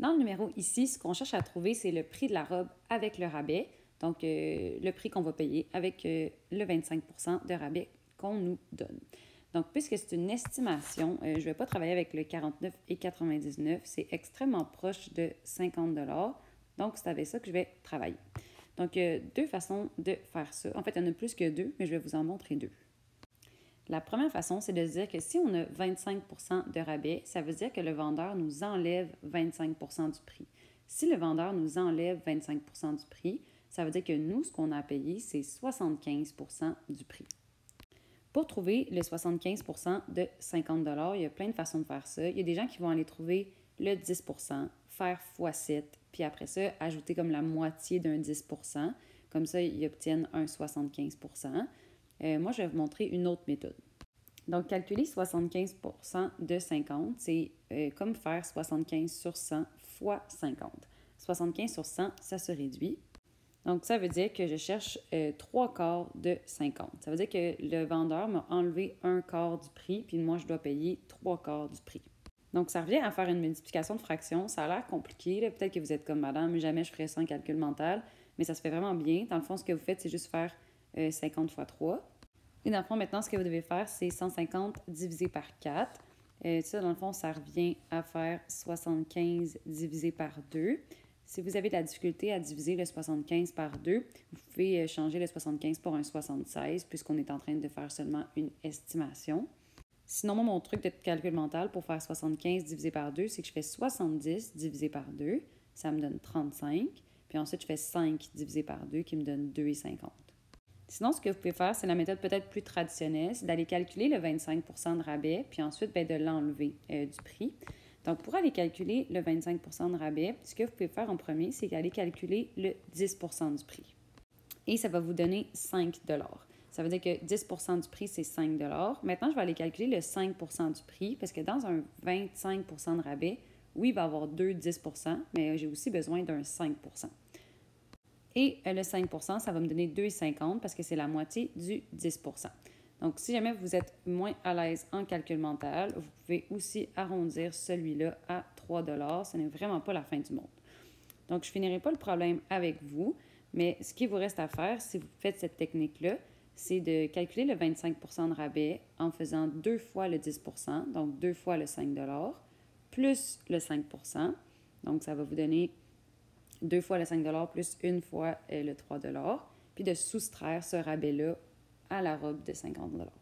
Dans le numéro ici, ce qu'on cherche à trouver, c'est le prix de la robe avec le rabais, donc le prix qu'on va payer avec le 25 % de rabais qu'on nous donne. Donc, puisque c'est une estimation, je ne vais pas travailler avec le 49,99 $, c'est extrêmement proche de 50 $. Donc, c'est avec ça que je vais travailler. Donc, deux façons de faire ça. En fait, il y en a plus que deux, mais je vais vous en montrer deux. La première façon, c'est de se dire que si on a 25 % de rabais, ça veut dire que le vendeur nous enlève 25 % du prix. Si le vendeur nous enlève 25 % du prix, ça veut dire que nous, ce qu'on a payé, c'est 75 % du prix. Pour trouver le 75 % de 50 $, il y a plein de façons de faire ça. Il y a des gens qui vont aller trouver le 10 %, faire x7, puis après ça, ajouter comme la moitié d'un 10 %. Comme ça, ils obtiennent un 75 %. Moi, je vais vous montrer une autre méthode. Donc, calculer 75 % de 50, c'est comme faire 75 sur 100 fois 50. 75 sur 100, ça se réduit. Donc, ça veut dire que je cherche 3 quarts de 50. Ça veut dire que le vendeur m'a enlevé un quart du prix, puis moi, je dois payer 3 quarts du prix. Donc, ça revient à faire une multiplication de fractions. Ça a l'air compliqué. Peut-être que vous êtes comme madame, jamais je ferais ça en calcul mental, mais ça se fait vraiment bien. Dans le fond, ce que vous faites, c'est juste faire 50 fois 3. Et dans le fond, maintenant, ce que vous devez faire, c'est 150 divisé par 4. Ça, dans le fond, ça revient à faire 75 divisé par 2. Si vous avez de la difficulté à diviser le 75 par 2, vous pouvez changer le 75 pour un 76, puisqu'on est en train de faire seulement une estimation. Sinon, moi, mon truc de calcul mental pour faire 75 divisé par 2, c'est que je fais 70 divisé par 2, ça me donne 35. Puis ensuite, je fais 5 divisé par 2, qui me donne 2,50. Sinon, ce que vous pouvez faire, c'est la méthode peut-être plus traditionnelle, c'est d'aller calculer le 25 % de rabais, puis ensuite de l'enlever du prix. Donc, pour aller calculer le 25 % de rabais, ce que vous pouvez faire en premier, c'est d'aller calculer le 10 % du prix. Et ça va vous donner 5 $. Ça veut dire que 10 % du prix, c'est 5 $. Maintenant, je vais aller calculer le 5 % du prix, parce que dans un 25 % de rabais, oui, il va y avoir deux 10 %, mais j'ai aussi besoin d'un 5 %. Et le 5 %, ça va me donner 2,50 parce que c'est la moitié du 10 %. Donc, si jamais vous êtes moins à l'aise en calcul mental, vous pouvez aussi arrondir celui-là à 3 $. Ce n'est vraiment pas la fin du monde. Donc, je ne finirai pas le problème avec vous, mais ce qui vous reste à faire, si vous faites cette technique-là, c'est de calculer le 25 % de rabais en faisant 2 fois le 10 %, donc 2 fois le 5 $, plus le 5 %. Donc, ça va vous donner 2 fois le 5 $ plus une fois le 3 $, puis de soustraire ce rabais-là à la robe de 50 $.